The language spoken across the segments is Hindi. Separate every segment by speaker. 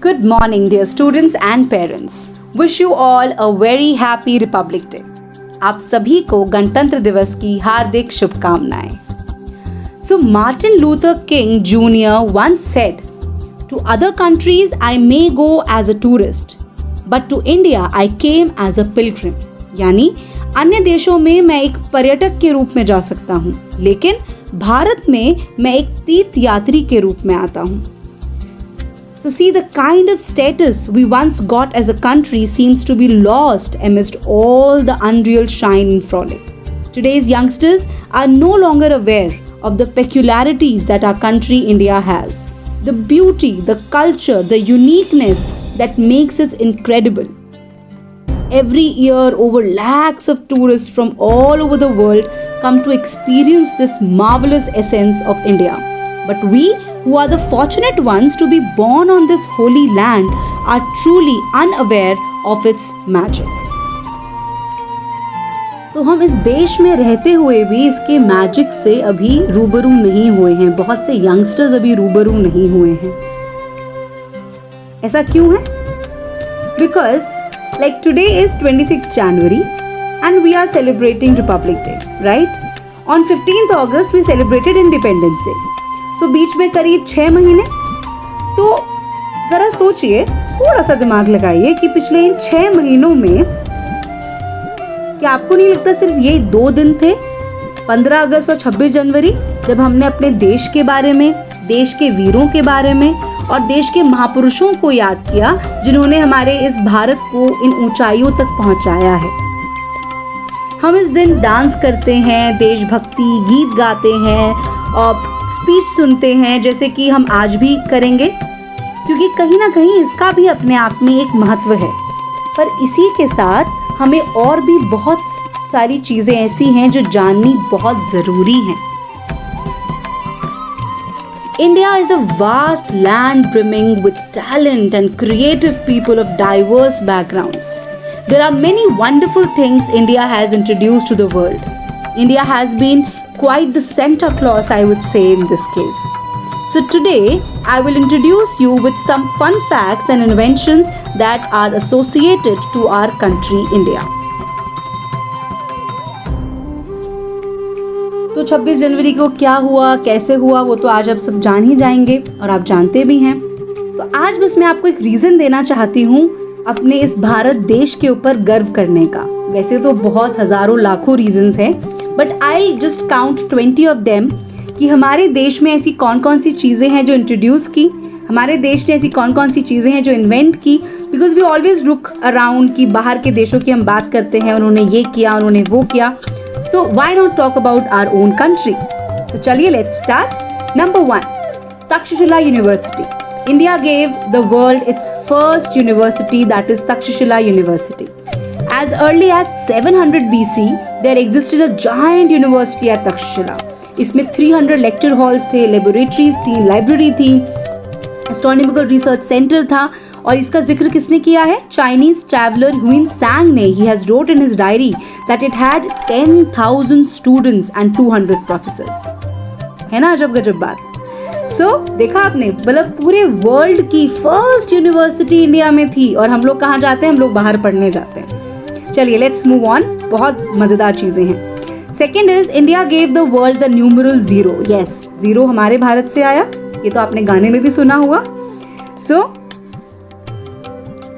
Speaker 1: Good morning, dear students and parents. Wish you all a very happy Republic Day. आप सभी को गणतंत्र दिवस की हार्दिक शुभकामनाएं. So Martin Luther King Jr. once said, "To other countries I may go as a tourist, but to India I came as a pilgrim." यानी अन्य देशों में मैं एक पर्यटक के रूप में जा सकता हूँ, लेकिन भारत में मैं एक तीर्थ यात्री के रूप में आता हूँ. So see, the kind of status we once got as a country seems to be lost amidst all the unreal shine and frolic. Today's youngsters are no longer aware of the peculiarities that our country India has. The beauty, the culture, the uniqueness that makes it incredible. Every year, over lakhs of tourists from all over the world come to experience this marvelous essence of India. But we, who are the fortunate ones to be born on this holy land, are truly unaware of its magic. तो हम इस देश में रहते हुए भी इसके मैजिक से अभी रूबरू नहीं हुए हैं. बहुत से यंगस्टर्स अभी रूबरू नहीं हुए हैं. ऐसा क्यों है? Because like today is 26th January and we are celebrating Republic Day, right? On 15th August we celebrated Independence Day. तो बीच में करीब 6 महीने. तो जरा सोचिए, थोड़ा सा दिमाग लगाइए कि पिछले इन 6 महीनों में क्या आपको नहीं लगता सिर्फ ये 2 दिन थे, 15 अगस्त और 26 जनवरी, जब हमने अपने देश के बारे में, देश के वीरों के बारे में और देश के महापुरुषों को याद किया जिन्होंने हमारे इस भारत को इन ऊंचाइयों तक पहुंचाया है. हम इस दिन डांस करते हैं, देशभक्ति गीत गाते हैं और स्पीच सुनते हैं, जैसे कि हम आज भी करेंगे, क्योंकि कहीं ना कहीं इसका भी अपने आप में एक महत्व है. पर इसी के साथ हमें और भी बहुत सारी चीज़ें ऐसी हैं जो जाननी बहुत ज़रूरी हैं. India is a vast land brimming with talent and creative people of diverse backgrounds. There are many wonderful things India has introduced to the world. India has been quite the Santa Claus, I would say, in this case. So today, I will introduce you with some fun facts and inventions that are associated to our country, India. तो 26 जनवरी को क्या हुआ, कैसे हुआ, वो तो आज आप सब जान ही जाएंगे और आप जानते भी हैं. तो आज बस मैं आपको एक रीज़न देना चाहती हूँ अपने इस भारत देश के ऊपर गर्व करने का. वैसे तो बहुत हज़ारों लाखों रीजंस हैं, but I just count 20 of them कि हमारे देश में ऐसी कौन कौन सी चीज़ें हैं जो इंट्रोड्यूस की, हमारे देश ने ऐसी कौन कौन सी चीज़ें हैं जो इन्वेंट की. Because we always look around कि बाहर के देशों की हम बात करते हैं, उन्होंने ये किया, उन्होंने वो किया. So why not talk about our own country. तो चलिए let's start. Number 1, Takshashila university. India gave the world its first university, that is Takshashila University. As early as 700 BC, there existed a giant university at Takshashila. इसमें 300 lecture halls थे, laboratories थी, library थी, astronomical research center था. और इसका जिक्र किसने किया है? Chinese traveler Huan Sang ने. He has wrote in his diary that it had 10,000 students and 200 professors. है ना अजब गजब बात. So, देखा आपने, मतलब पूरे वर्ल्ड की फर्स्ट यूनिवर्सिटी इंडिया में थी. और हम लोग कहाँ जाते हैं? हम लोग बाहर पढ़ने जाते हैं. चलिए लेट्स मूव ऑन. बहुत मज़ेदार चीज़ें हैं. Second is India gave the world the numeral 0. Yes, 0 हमारे भारत से आया. ये तो आपने गाने में भी सुना होगा. So,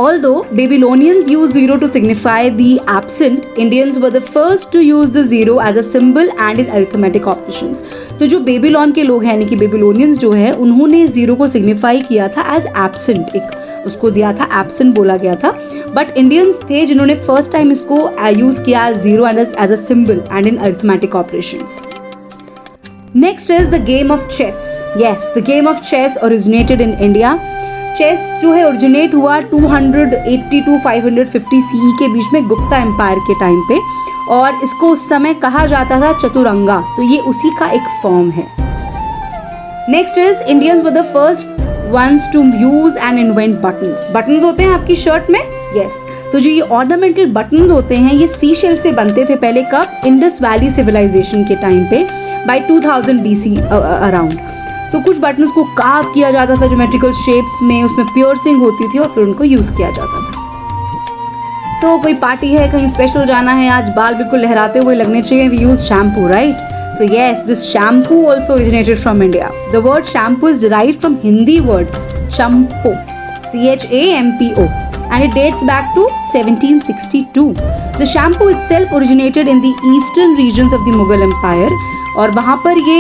Speaker 1: although Babylonians used 0 to signify the absent, Indians were the first to use the 0 as a symbol and in arithmetic operations. तो जो बेबीलोन के लोग हैं, यानी कि बेबीलोनियंस जो है, उन्होंने 0 को सिग्निफाई किया था एज एब्सेंट. एक उसको दिया था, एब्सेंट बोला गया था. बट इंडियंस थे जिन्होंने फर्स्ट टाइम इसको यूज किया as 0 and as a symbol and in arithmetic operations. Next is the game of chess. Yes, the game of chess originated in India. Chess जो है ओरिजिनेट हुआ 280 to 550 CE के बीच में, गुप्ता एम्पायर के टाइम पे. और इसको उस समय कहा जाता था चतुरंगा. तो ये उसी का एक फॉर्म है. Next is Indians were the first ones to use and invent buttons. Buttons होते हैं आपकी शर्ट में. यस, तो जो ये ऑर्नामेंटल बटन्स होते हैं ये सी शेल से बनते थे पहले. कब? इंडस वैली सिविलाइजेशन के टाइम पे, बाय 2000 BC अराउंड. तो कुछ बटन्स को कार्व किया जाता था ज्योमेट्रिकल शेप्स में, उसमें पियर्सिंग होती थी और फिर उनको यूज़ किया जाता था। तो कोई पार्टी है, कहीं स्पेशल जाना है, आज बाल बिल्कुल लहराते हुए लगने चाहिए, we use shampoo, right? So yes, this shampoo also originated from India. The word shampoo is derived from Hindi word champo, champo, and it dates back to 1762. The shampoo itself originated in the eastern regions of the Mughal Empire, और वहाँ पर ये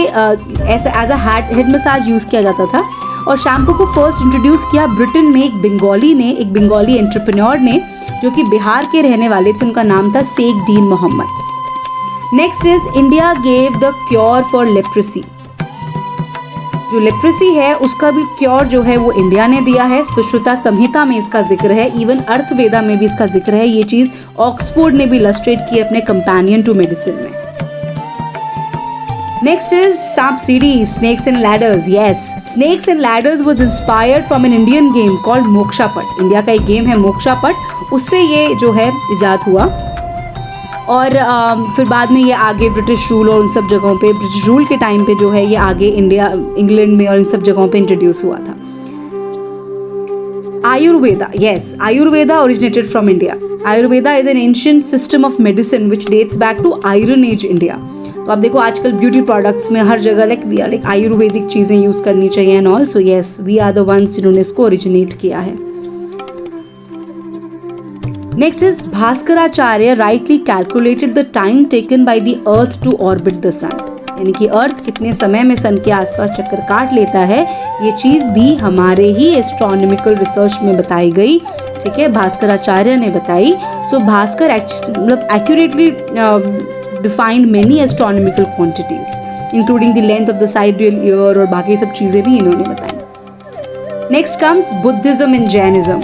Speaker 1: ऐसा as a head massage use किया जाता था। और शैम्पू को फर्स्ट इंट्रोड्यूस किया ब्रिटेन में एक बंगाली एंटरप्रेन्योर ने, जो कि बिहार के रहने वाले थे। उनका नाम था Sheikh Deen Mohammad. Next is India gave the cure for leprosy. जो लेप्रेसी है उसका भी क्योर जो है वो इंडिया ने दिया है। सुश्रुता संहिता में इसका जिक्र है, इवन अर्थवेदा में भी इसका जिक्र है। ये चीज ऑक्सफोर्ड ने भी इलस्ट्रेट की अपने कंपेनियन टू मेडिसिन में। नेक्स्ट इज सांप सीढ़ी, snakes and ladders. Yes, snakes and ladders was inspired from an Indian game called Mokshapat. India का एक गेम है मोक्षापट, उससे ये जो है इजाद हुआ। और फिर बाद में ये आगे ब्रिटिश रूल और उन सब जगहों पे, ब्रिटिश रूल के टाइम पे जो है ये आगे इंग्लैंड में और इन सब जगहों पे इंट्रोड्यूस हुआ था। Ayurveda, yes, Ayurveda originated from India. Ayurveda is an ancient system of medicine which dates back to iron age India. तो आप देखो आजकल ब्यूटी प्रोडक्ट्स में हर जगह लाइक आयुर्वेदिक चीज़ें यूज़ करनी चाहिए and all. So yes, we are the ones जिन्होंने इसको ओरिजिनेट किया है। Next is Bhaskaracharya rightly calculated the time taken by the earth to orbit the sun. यानी कि अर्थ कितने समय में सन के आसपास चक्कर काट लेता है, ये चीज़ भी हमारे ही एस्ट्रोनॉमिकल रिसर्च में बताई गई। ठीक है, भास्कराचार्य ने बताई। So Bhaskara accurately defined many astronomical quantities including the length of the sidereal year, और बाकी सब चीज़ें भी इन्होंने बताई। Next comes Buddhism and Jainism.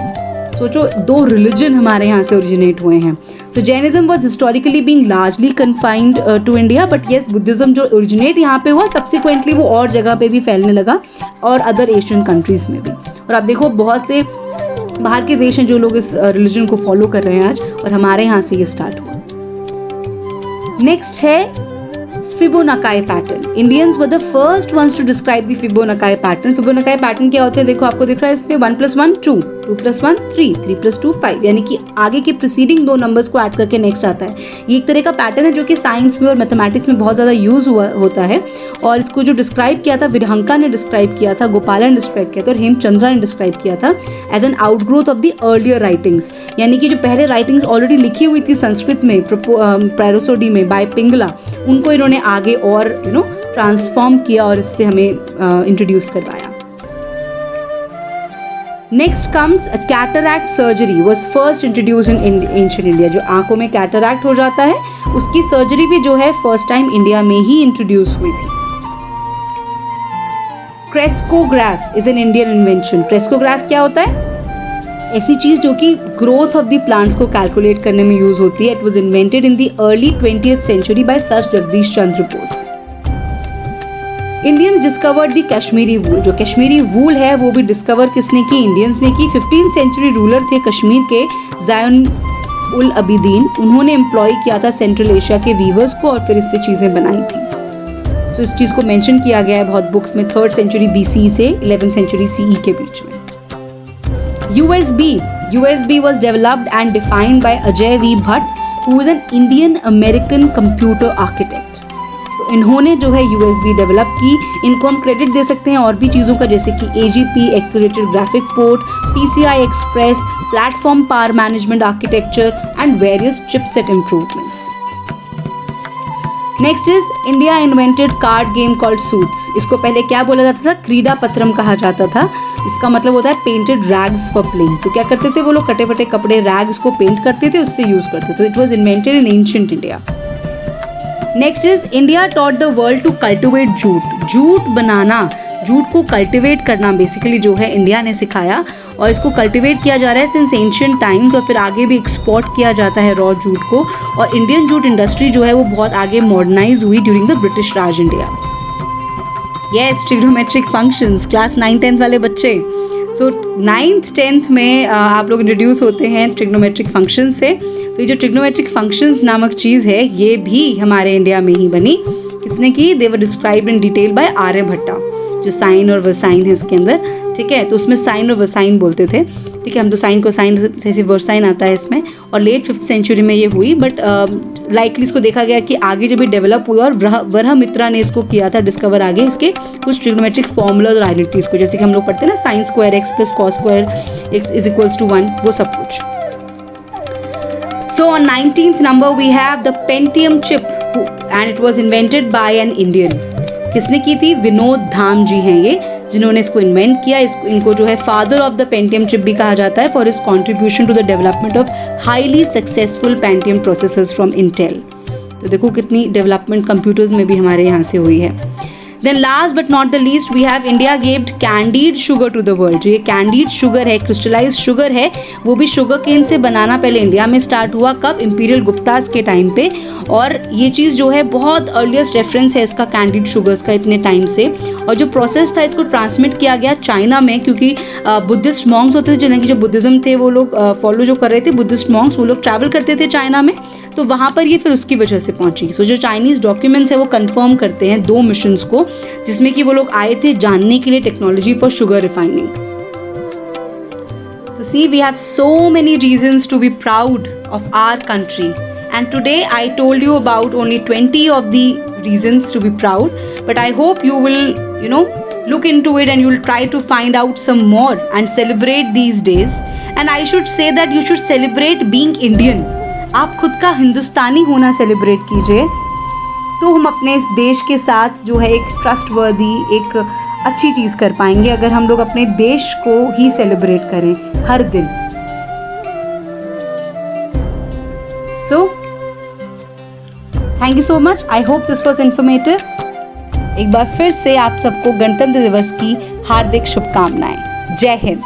Speaker 1: सोचो, दो रिलीजन हमारे यहाँ से ओरिजिनेट हुए हैं। So Jainism was historically being largely confined to India, but yes, Buddhism जो ओरिजिनेट यहाँ पे हुआ, सब्सिक्वेंटली वो और जगह पे भी फैलने लगा और अदर एशियन कंट्रीज में भी। और आप देखो बहुत से बाहर के देश हैं जो लोग इस रिलीजन को फॉलो कर रहे हैं आज, और हमारे यहाँ से ये स्टार्ट हुआ। नेक्स्ट है Fibonacci pattern. Indians were the first ones to describe the Fibonacci pattern. Fibonacci pattern क्या होते हैं, देखो आपको दिख रहा है इसमें 1 + 1 2, 2 + 1 3, 3 + 2 5, यानी कि आगे के प्रीसीडिंग दो नंबर्स को ऐड करके नेक्स्ट आता है। ये एक तरह का पैटर्न है जो कि साइंस में और मैथमेटिक्स में बहुत ज़्यादा यूज होता है। और इसको जो डिस्क्राइब किया था विरहंका ने डिस्क्राइब किया था, गोपालन ने डिस्क्राइब किया था, और हेमचंद्रा ने डिस्क्राइब किया था as an outgrowth of the earlier writings. यानी कि जो पहले राइटिंग्स ऑलरेडी लिखी हुई थी संस्कृत में, प्रेरोसोडी में बाय पिंगला, उनको इन्होंने आगे और ट्रांसफॉर्म किया और इससे हमें इंट्रोड्यूस करवाया। Next comes cataract surgery was first introduce in ancient India. जो आंखों में कैटरैक्ट हो जाता है उसकी सर्जरी भी जो है फर्स्ट टाइम इंडिया में ही इंट्रोड्यूस हुई थी। Crescograph is an Indian invention. Crescograph क्या होता है? ऐसी चीज जो कि ग्रोथ ऑफ द प्लांट्स को कैलकुलेट करने में यूज होती है। It was invented in the early 20th century by sir Jagadish Chandra Bose. Indians discovered the Kashmiri wool. जो कश्मीरी वूल है वो भी डिस्कवर किसने की? इंडियंस ने की। 15th century रूलर थे कश्मीर के ज़ायन उल अबिदीन, उन्होंने एम्प्लॉय किया था सेंट्रल एशिया के वीवर्स को और फिर इससे चीज़ें बनाई थी। तो इस चीज़ को मेंशन किया गया है बहुत बुक्स में 3rd century BC से 11th century CE के बीच में। USB was developed and defined by Ajay V. Bhatt, who is an Indian-American computer architect. तो इन्होंने जो है USB डेवलप की। इनको हम क्रेडिट दे सकते हैं और भी चीज़ों का, जैसे कि AGP accelerated graphic port, PCI express, platform power management architecture and various chipset improvements. Next is India invented card game called suits. इसको पहले क्या बोला जाता था? क्रीडा पत्रम कहा जाता था। इसका मतलब होता है पेंटेड रैग्स फॉर प्लेइंग। तो क्या करते थे वो लोग? कटे फटे कपड़े, रैग्स को पेंट करते थे, उससे यूज करते थे। It was invented in ancient India. Next is India taught the world to cultivate jute. Jute बनाना, जूट को कल्टिवेट करना बेसिकली जो है इंडिया ने सिखाया, और इसको कल्टिवेट किया जा रहा है सिंस एंशिएंट टाइम्स, और फिर आगे भी एक्सपोर्ट किया जाता है रॉ जूट को। और इंडियन जूट इंडस्ट्री जो है वो बहुत आगे मॉडर्नाइज हुई during the British Raj India. Yes, trigonometric functions, class 9th-10th वाले बच्चे। सो 9th-10th में आप लोग इंट्रोड्यूस होते हैं ट्रिग्नोमेट्रिक फंक्शन से। तो ये जो ट्रिग्नोमेट्रिक फंक्शंस नामक चीज़ है ये भी हमारे इंडिया में ही बनी। किसने की? They were described in detail by Aryabhatta. जो साइन और वसाइन है इसके अंदर, ठीक है। तो उसमें साइन और वसाइन बोलते थे, ठीक है। हम तो साइन को साइन से वर्साइन आता है इसमें, और लेट 5th सेंचुरी में ये हुई, बट लाइकली इसको देखा गया कि आगे जब ये डेवलप हुआ और वरहमित्रा ने इसको किया था डिस्कवर आगे इसके कुछ ट्रिग्नोमेट्रिक फॉर्मूलाज और आइडेंटिटीज को, जैसे कि हम लोग पढ़ते हैं ना sine square x plus cos square x is equals to 1, वो सब कुछ। So on 19th number we have the Pentium chip and it was invented by an Indian. किसने की थी? विनोद धाम जी हैं ये, जिन्होंने इसको इन्वेंट किया। इनको जो है father of the Pentium chip भी कहा जाता है for his contribution to the development of highly successful Pentium processors from Intel. तो देखो कितनी डेवलपमेंट कंप्यूटर्स में भी हमारे यहाँ से हुई है। Then last but not the least we have India gived candied sugar to the world. ये कैंडीड शुगर है, क्रिस्टलाइज शुगर है, वो भी शुगर केन से बनाना पहले इंडिया में स्टार्ट हुआ। कब? इंपीरियल गुप्ताज के टाइम पे। और ये चीज़ जो है बहुत अर्लीस्ट रेफरेंस है इसका कैंडीड शुगर्स का इतने टाइम से। और जो प्रोसेस था इसको ट्रांसमिट किया गया चाइना में, क्योंकि बुद्धिस्ट मॉन्क्स होते थे जिनकी जो बुद्धिज़्म थे वो लोग फॉलो जो कर रहे थे, बुद्धिस्ट मॉन्क्स, वो लोग ट्रैवल करते थे चाइना में, तो वहाँ पर ये फिर उसकी वजह से पहुँची। सो जो चाइनीज़ डॉक्यूमेंट्स है वो कंफर्म करते हैं 2 मिशंस को, जिसमें कि वो लोग आए थे जानने के लिए technology for sugar refining. So see, we have so many reasons to be proud of our country, and today I told you about only 20 of the reasons to be proud, but I hope you will look into it and you will try to find out some more and celebrate these days. And I should say that you should celebrate being Indian. आप खुद का हिंदुस्तानी होना सेलिब्रेट कीजिए, तो हम अपने इस देश के साथ जो है एक ट्रस्टवर्दी, एक अच्छी चीज़ कर पाएंगे अगर हम लोग अपने देश को ही सेलिब्रेट करें हर दिन। So thank you so much, I hope this was informative. एक बार फिर से आप सबको गणतंत्र दिवस की हार्दिक शुभकामनाएं। जय हिंद।